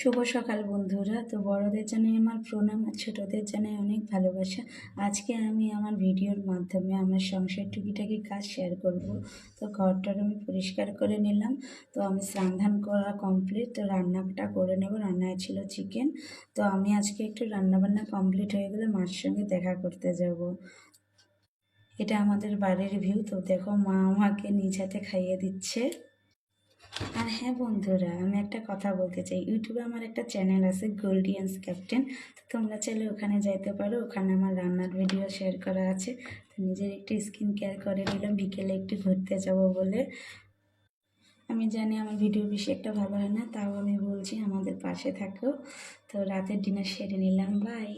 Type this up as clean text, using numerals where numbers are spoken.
শুভ সকাল বন্ধুরা। তো বড়দের জানাই আমার প্রণাম আর ছোটদের জানাই অনেক ভালোবাসা। আজকে আমি আমার ভিডিওর মাধ্যমে আমার সংসার টুকিটাকি কাজ শেয়ার করব। তো ঘরটার আমি পরিষ্কার করে নিলাম। তো আমি স্নান ধান করা কমপ্লিট, তো রান্নাটা করে নেব। রান্নায় ছিল চিকেন। তো আমি আজকে একটু রান্নাবান্না কমপ্লিট হয়ে গেলে মার সঙ্গে দেখা করতে যাব। এটা আমাদের বাড়ির ভিউ। তো দেখো মা আমাকে নিজ হাতে খাইয়ে দিচ্ছে। আর হ্যাঁ বন্ধুরা, আমি একটা কথা বলতে চাই, ইউটিউবে আমার একটা চ্যানেল আছে গোল্ডিয়ান্স ক্যাপ্টেন। তো তোমরা চাইলে ওখানে যাইতে পারো। ওখানে আমার রান্নার ভিডিও শেয়ার করা আছে। তো নিজের একটু স্কিন কেয়ার করে নিলাম বিকেলে একটু ঘুরতে যাব বলে। আমি জানি আমার ভিডিও বেশি একটা ভালো হয় না, তাও আমি বলছি আমাদের পাশে থাকো। তো রাতের ডিনার সেরে নিলাম। বাই।